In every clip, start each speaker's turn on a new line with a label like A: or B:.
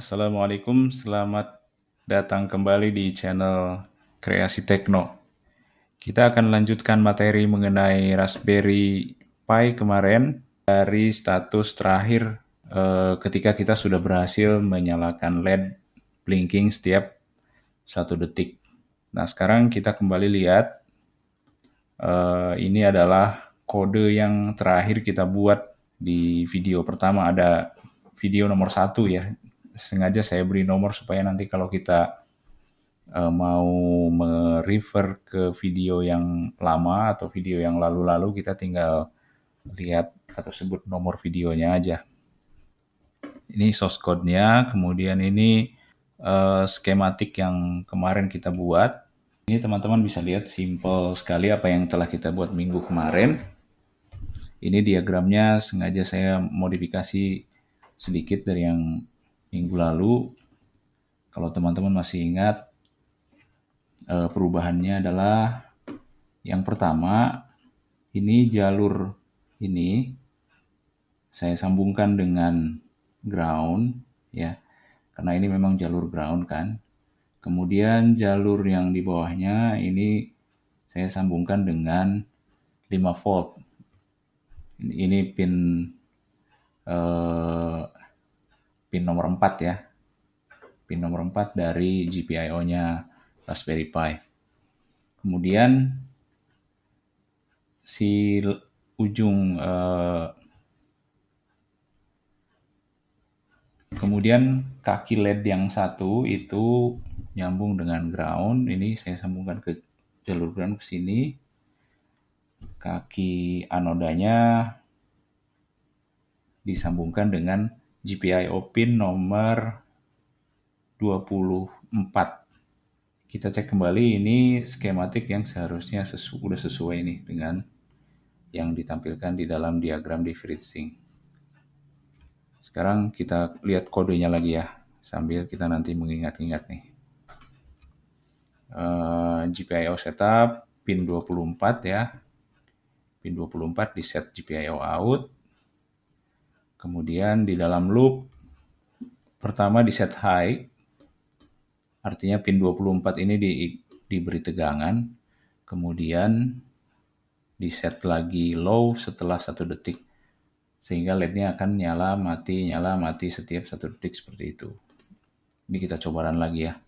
A: Assalamualaikum, selamat datang kembali di channel Kreasi Tekno. Kita akan lanjutkan materi mengenai Raspberry Pi kemarin dari status terakhir ketika kita sudah berhasil menyalakan LED blinking setiap 1 detik. Nah, sekarang kita kembali lihat ini adalah kode yang terakhir kita buat di video pertama. Ada video nomor 1 ya. Sengaja saya beri nomor supaya nanti kalau kita mau merefer ke video yang lama atau video yang lalu-lalu, kita tinggal lihat atau sebut nomor videonya aja. Ini source code-nya, kemudian ini skematik yang kemarin kita buat. Ini teman-teman bisa lihat simple sekali apa yang telah kita buat minggu kemarin. Ini diagramnya sengaja saya modifikasi sedikit dari yang minggu lalu. Kalau teman-teman masih ingat, perubahannya adalah yang pertama, ini jalur ini saya sambungkan dengan ground ya, karena ini memang jalur ground kan. Kemudian jalur yang di bawahnya ini saya sambungkan dengan 5 volt. Ini pin nomor 4 ya. Pin nomor 4 dari GPIO-nya Raspberry Pi. Kemudian si ujung kemudian kaki LED yang satu itu nyambung dengan ground. Ini saya sambungkan ke jalur ground ke sini. Kaki anodanya disambungkan dengan GPIO pin nomor 24. Kita cek kembali, ini skematik yang seharusnya sudah sesuai nih dengan yang ditampilkan di dalam diagram di FreeSync. Sekarang kita lihat kodenya lagi ya, sambil kita nanti mengingat-ingat nih. GPIO setup pin 24 ya. Pin 24 di set GPIO out. Kemudian di dalam loop pertama di set high. Artinya pin 24 ini diberi tegangan. Kemudian di set lagi low setelah 1 detik. Sehingga LED-nya akan nyala mati setiap 1 detik seperti itu. Ini kita coba run lagi ya.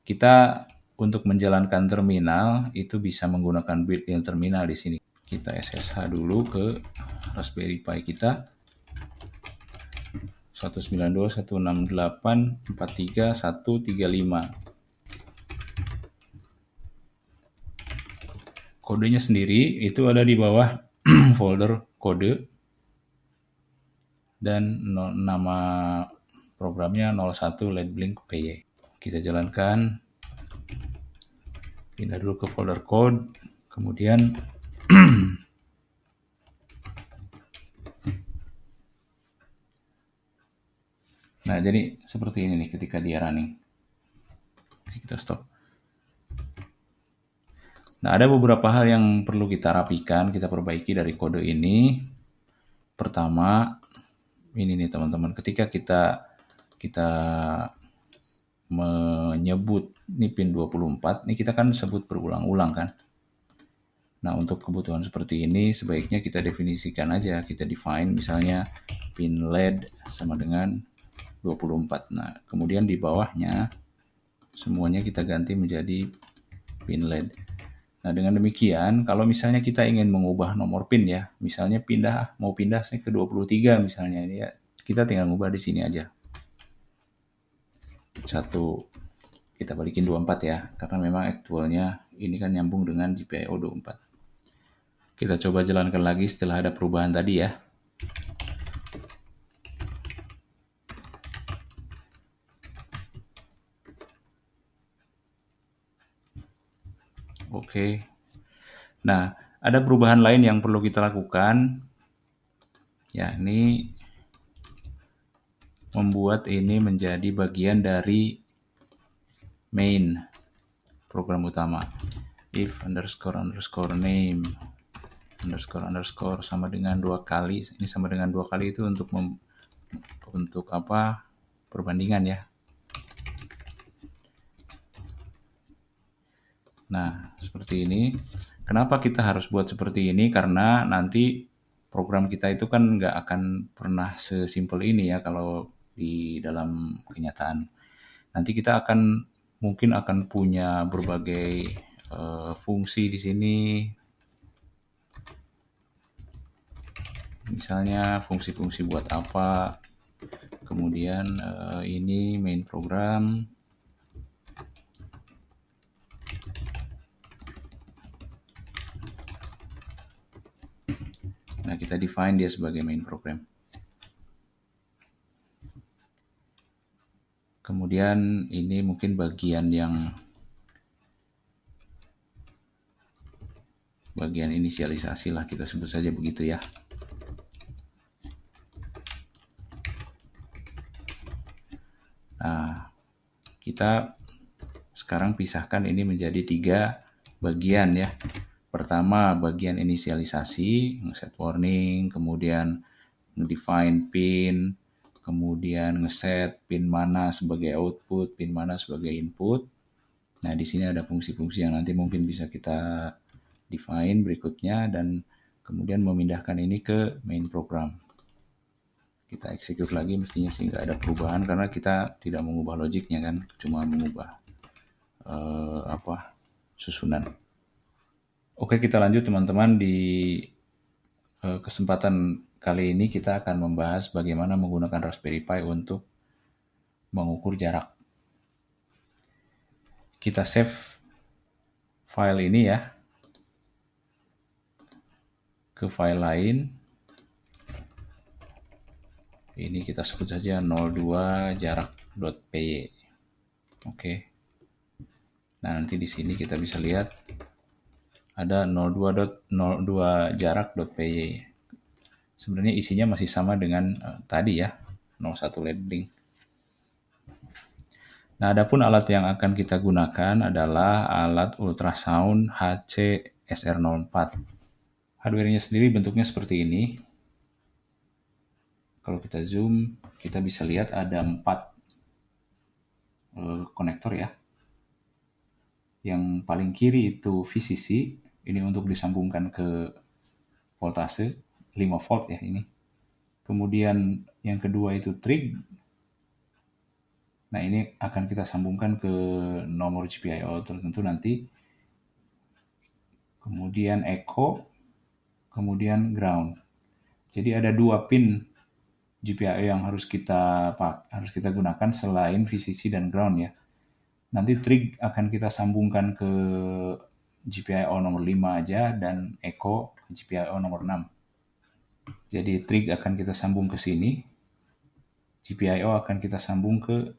A: Kita untuk menjalankan terminal itu bisa menggunakan built-in terminal di sini. Kita SSH dulu ke Raspberry Pi kita. 192.168.43.135. Kodenya sendiri itu ada di bawah folder kode dan nama programnya 01 LED Blink PY. Kita jalankan, pindah dulu ke folder code, kemudian nah jadi seperti ini nih ketika dia running. Kita stop. Nah, ada beberapa hal yang perlu kita rapikan, kita perbaiki dari kode ini. Pertama, ini nih teman-teman, ketika kita menyebut ini pin 24, ini kita kan sebut berulang-ulang kan. Nah, untuk kebutuhan seperti ini sebaiknya kita definisikan aja, kita define misalnya pin LED sama dengan 24. Nah, kemudian di bawahnya semuanya kita ganti menjadi pin LED. Nah, dengan demikian kalau misalnya kita ingin mengubah nomor pin ya, misalnya mau pindah ke 23 misalnya ya, kita tinggal ngubah di sini aja. 1 kita balikin 24 ya, karena memang aktualnya ini kan nyambung dengan GPIO 24. Kita coba jalankan lagi setelah ada perubahan tadi ya. Oke. Nah, ada perubahan lain yang perlu kita lakukan. Ya, ini membuat ini menjadi bagian dari main program utama. If __ name _ sama dengan 2 kali. Ini sama dengan 2 kali itu untuk apa? Perbandingan ya. Nah, seperti ini. Kenapa kita harus buat seperti ini? Karena nanti program kita itu kan nggak akan pernah sesimpel ini ya kalau di dalam kenyataan. Nanti kita mungkin akan punya berbagai fungsi di sini. Misalnya fungsi-fungsi buat apa. Kemudian ini main program. Nah, kita define dia sebagai main program. Kemudian ini mungkin bagian inisialisasi lah, kita sebut saja begitu ya. Nah, kita sekarang pisahkan ini menjadi 3 bagian ya. Pertama, bagian inisialisasi, set warning, kemudian define pin, kemudian ngeset pin mana sebagai output, pin mana sebagai input. Nah, di sini ada fungsi-fungsi yang nanti mungkin bisa kita define berikutnya dan kemudian memindahkan ini ke main program. Kita execute lagi, mestinya sih nggak ada perubahan karena kita tidak mengubah logiknya kan, cuma mengubah susunan. Oke, kita lanjut teman-teman. Di kesempatan kali ini kita akan membahas bagaimana menggunakan Raspberry Pi untuk mengukur jarak. Kita save file ini ya ke file lain. Ini kita sebut saja 02 jarak.py. Oke. Nah, nanti di sini kita bisa lihat ada 02 jarak.py. Sebenarnya isinya masih sama dengan tadi ya, 01 labeling. Nah, adapun alat yang akan kita gunakan adalah alat ultrasound HC-SR04. Hardware-nya sendiri bentuknya seperti ini. Kalau kita zoom, kita bisa lihat ada 4 konektor ya. Yang paling kiri itu VCC, ini untuk disambungkan ke voltase 5 volt ya ini. Kemudian yang kedua itu trig. Nah, ini akan kita sambungkan ke nomor GPIO tertentu nanti. Kemudian echo, kemudian ground. Jadi ada 2 pin GPIO yang harus kita gunakan selain VCC dan ground ya. Nanti trig akan kita sambungkan ke GPIO nomor 5 aja dan echo GPIO nomor 6. Jadi trig akan kita sambung ke sini. GPIO akan kita sambung ke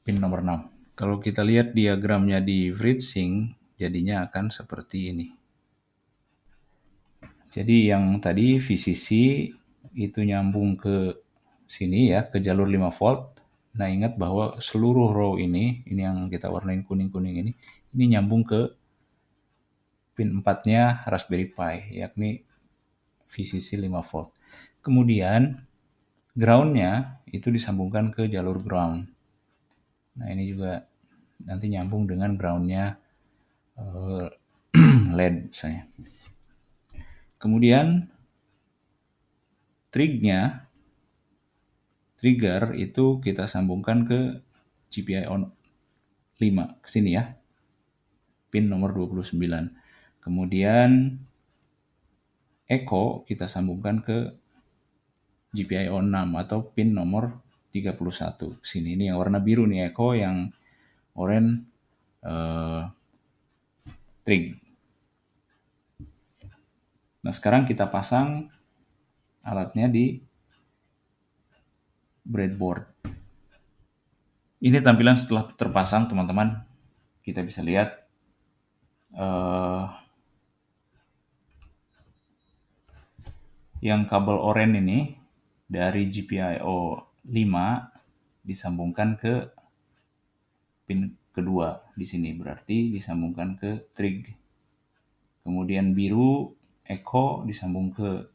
A: pin nomor 6. Kalau kita lihat diagramnya di FreeSync, jadinya akan seperti ini. Jadi yang tadi VCC itu nyambung ke sini ya, ke jalur 5 volt. Nah, ingat bahwa seluruh row ini yang kita warnain kuning-kuning ini nyambung ke pin 4-nya Raspberry Pi, yakni VCC 5 volt. Kemudian ground-nya itu disambungkan ke jalur ground. Nah, ini juga nanti nyambung dengan ground-nya LED misalnya. Kemudian trigger itu kita sambungkan ke GPIO 5 ke sini ya. Pin nomor 29. Kemudian echo kita sambungkan ke GPIO 6 atau pin nomor 31 ke sini. Ini yang warna biru nih echo, yang oranye trig. Nah, sekarang kita pasang alatnya di breadboard. Ini tampilan setelah terpasang, teman-teman. Kita bisa lihat yang kabel oranye ini dari GPIO 5 disambungkan ke pin kedua di sini, berarti disambungkan ke trig. Kemudian biru echo disambung ke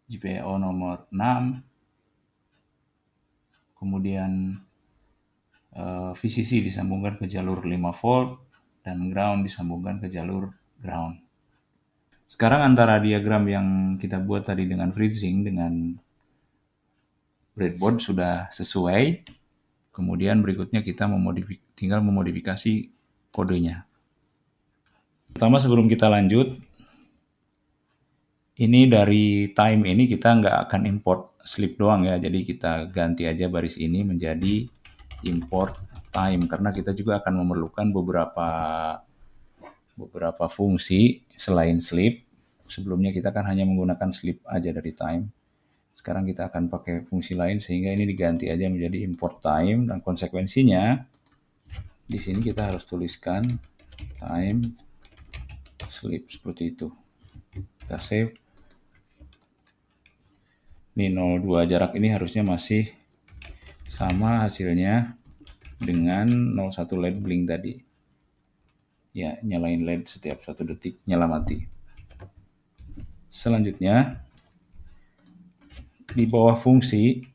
A: GPIO nomor 6. Kemudian VCC disambungkan ke jalur 5 volt dan ground disambungkan ke jalur ground. Sekarang antara diagram yang kita buat tadi dengan FreeSync dengan breadboard sudah sesuai. Kemudian berikutnya kita tinggal memodifikasi kodenya. Pertama, sebelum kita lanjut, ini dari time ini kita nggak akan import sleep doang ya. Jadi kita ganti aja baris ini menjadi import time karena kita juga akan memerlukan beberapa fungsi selain sleep. Sebelumnya kita kan hanya menggunakan sleep aja dari time. Sekarang kita akan pakai fungsi lain sehingga ini diganti aja menjadi import time, dan konsekuensinya di sini kita harus tuliskan time sleep seperti itu. Kita save. Ini 02 jarak ini harusnya masih sama hasilnya dengan 01 LED blink tadi. Ya, nyalain LED setiap 1 detik, nyala mati. Selanjutnya, di bawah fungsi,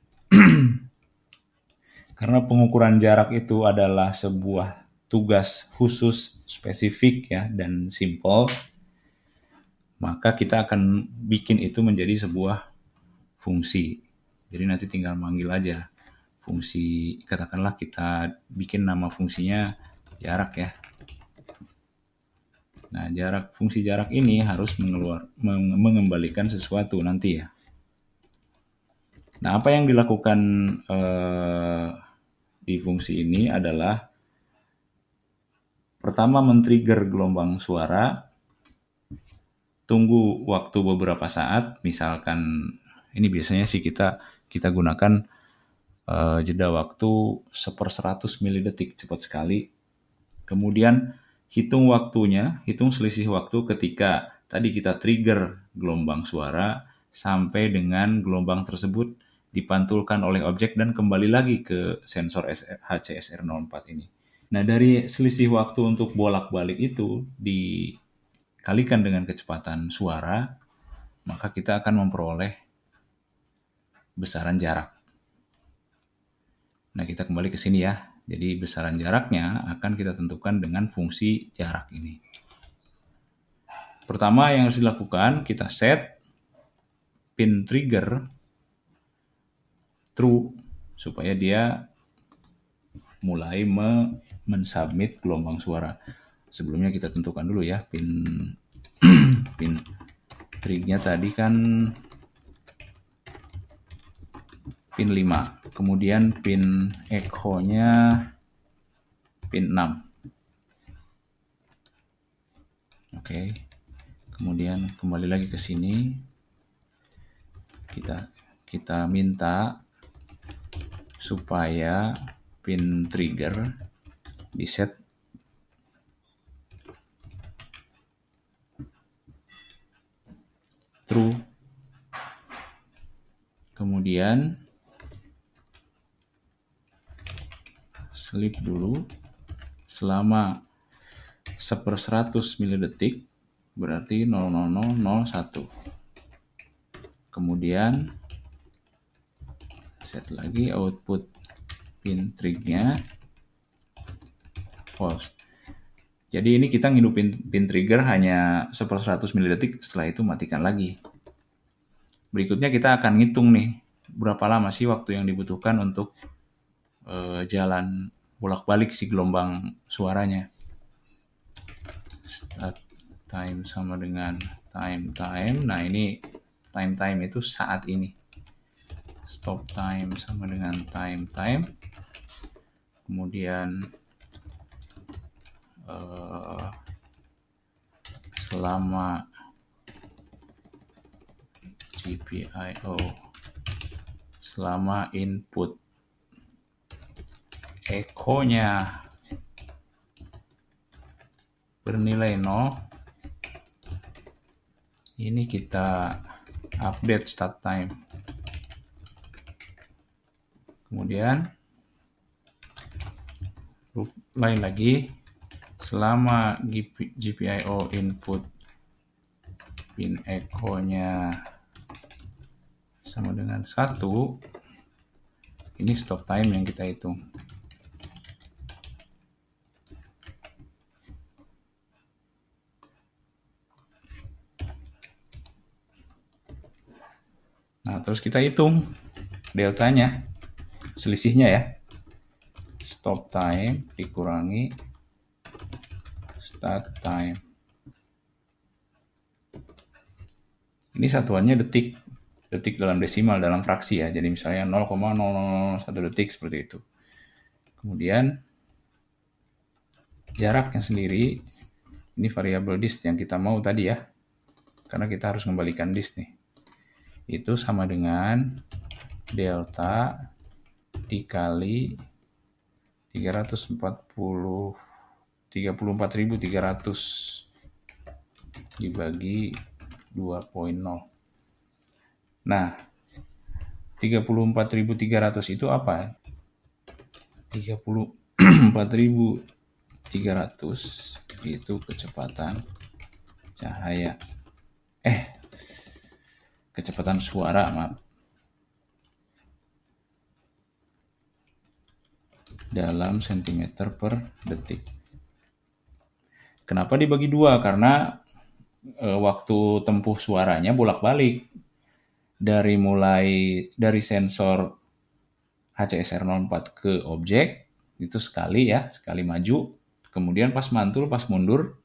A: karena pengukuran jarak itu adalah sebuah tugas khusus, spesifik ya, dan simple, maka kita akan bikin itu menjadi sebuah fungsi. Jadi nanti tinggal manggil aja fungsi, katakanlah kita bikin nama fungsinya jarak ya. Nah, fungsi jarak ini harus mengembalikan sesuatu nanti ya. Nah, apa yang dilakukan di fungsi ini adalah pertama men-trigger gelombang suara, tunggu waktu beberapa saat, misalkan ini biasanya sih kita gunakan jeda waktu 1/100 milidetik, cepat sekali. Kemudian hitung waktunya, hitung selisih waktu ketika tadi kita trigger gelombang suara sampai dengan gelombang tersebut dipantulkan oleh objek dan kembali lagi ke sensor HCSR04 ini. Nah, dari selisih waktu untuk bolak-balik itu dikalikan dengan kecepatan suara, maka kita akan memperoleh besaran jarak. Nah, kita kembali ke sini ya. Jadi besaran jaraknya akan kita tentukan dengan fungsi jarak ini. Pertama yang harus dilakukan, kita set pin trigger true supaya dia mulai mensubmit gelombang suara. Sebelumnya kita tentukan dulu ya pin triggernya tadi kan pin 5. Kemudian pin echo-nya pin 6. Oke. Kemudian kembali lagi ke sini. Kita minta supaya pin trigger di set true. Kemudian sleep dulu selama 1/100 milidetik, berarti 00001. Kemudian set lagi output pin triggernya false. Jadi ini kita ngidupin pin trigger hanya 1/100 milidetik, setelah itu matikan lagi. Berikutnya kita akan ngitung nih berapa lama sih waktu yang dibutuhkan untuk jalan bolak-balik si gelombang suaranya. Start time sama dengan time. Nah, ini time itu saat ini. Stop time sama dengan time. Kemudian selama GPIO, selama input echo-nya bernilai 0, ini kita update start time. Kemudian lain lagi, selama GPIO input pin echo-nya sama dengan 1, ini stop time yang kita hitung. Nah, terus kita hitung deltanya, selisihnya ya. Stop time dikurangi start time. Ini satuannya detik. Detik dalam desimal, dalam fraksi ya. Jadi misalnya 0,0001 detik seperti itu. Kemudian jaraknya sendiri, ini variabel dist yang kita mau tadi ya. Karena kita harus mengembalikan dist nih. Itu sama dengan delta dikali 34.300 dibagi 2,0. Nah, 34.300 itu apa? 34.300 itu kecepatan cahaya. Kecepatan suara, maaf. Dalam sentimeter per detik. Kenapa dibagi 2? Karena waktu tempuh suaranya bolak-balik. Dari sensor HCSR04 ke objek, itu sekali ya, sekali maju. Kemudian pas mantul, pas mundur,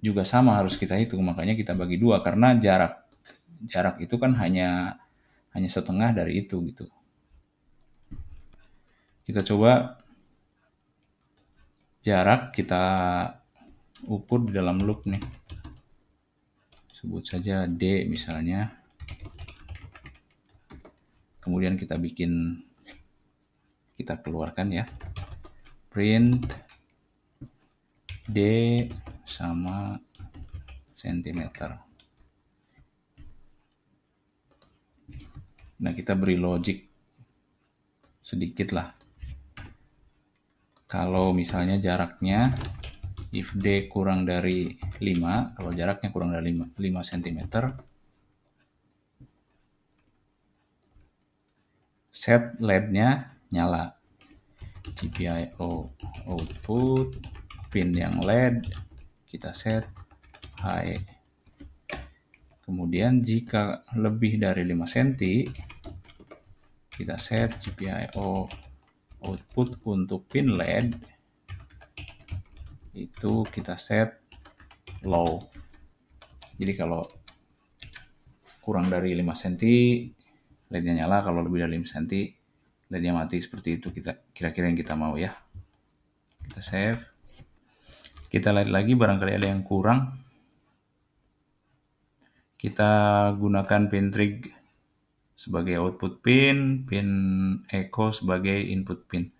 A: juga sama harus kita hitung. Makanya kita bagi 2, karena jarak itu kan hanya setengah dari itu gitu. Kita coba jarak kita ukur di dalam loop nih. Sebut saja D misalnya. Kemudian kita keluarkan ya. Print D sama sentimeter. Nah, kita beri logic sedikit lah. Kalau misalnya jaraknya if D kurang dari 5, kalau jaraknya kurang dari 5 cm, set LED-nya nyala. GPIO output, pin yang LED, kita set high. Kemudian jika lebih dari 5 cm, kita set GPIO output untuk pin LED, itu kita set low. Jadi kalau kurang dari 5 cm, LED-nya nyala. Kalau lebih dari 5 cm, LED-nya mati. Seperti itu kira-kira yang kita mau ya. Kita save. Kita lihat lagi, barangkali ada yang kurang. Kita gunakan pin trig sebagai output pin echo sebagai input pin.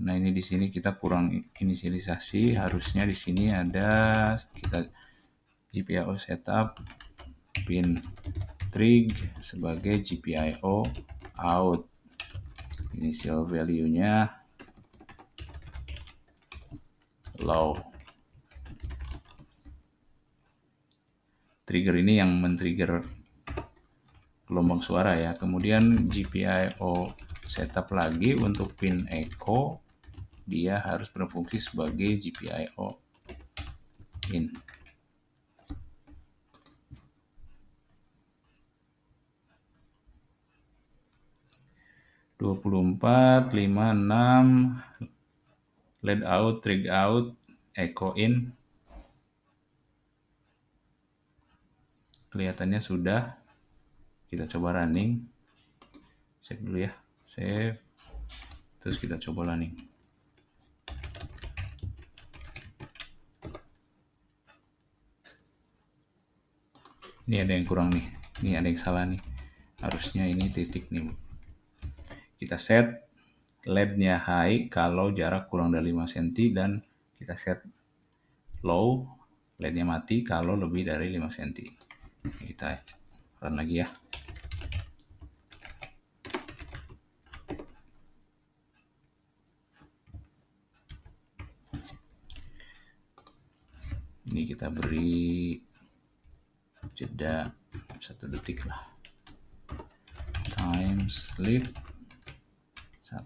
A: Nah, ini di sini kita kurang inisialisasi. Harusnya di sini ada kita GPIO setup pin trig sebagai GPIO out. Initial value-nya low. Trigger ini yang men-trigger gelombang suara ya. Kemudian GPIO setup lagi untuk pin echo, dia harus berfungsi sebagai GPIO in. (24, 56) LED out, trig out, echo in. Kelihatannya sudah. Kita coba running. Save dulu ya. Save. Terus kita coba running. Ini ada yang kurang nih. Ini ada yang salah nih. Harusnya ini titik nih. Kita set LED-nya high kalau jarak kurang dari 5 cm, dan kita set low, LED-nya mati kalau lebih dari 5 cm. Kita run lagi ya. Ini kita beri jeda 1 detik lah. Time sleep 1.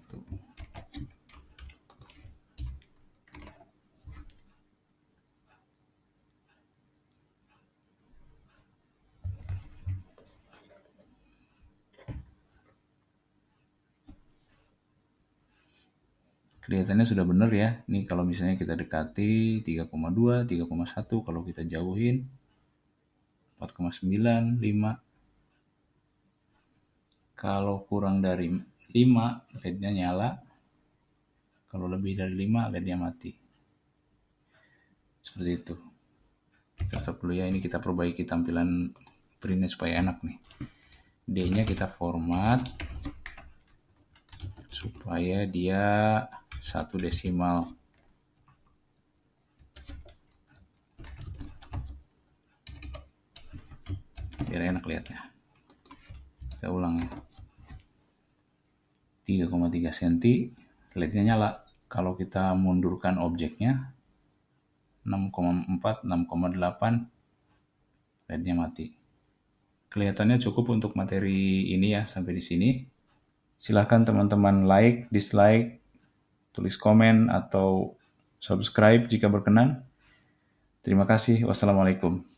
A: Kelihatannya sudah benar ya. Ini kalau misalnya kita dekati 3,2, 3,1, kalau kita jauhin 4,9, 5. Kalau kurang dari 5, LED-nya nyala. Kalau lebih dari 5, LED-nya mati. Seperti itu. Kita stop dulu ya, ini kita perbaiki tampilan printnya supaya enak nih. D-nya kita format supaya dia 1 desimal. Biar enak lihatnya. Kita ulang ya. 3,3 cm, LED-nya nyala. Kalau kita mundurkan objeknya 6,4, 6,8, LED-nya mati. Kelihatannya cukup untuk materi ini ya, sampai di sini. Silahkan teman-teman like, dislike, tulis komen, atau subscribe jika berkenan. Terima kasih. Wassalamualaikum.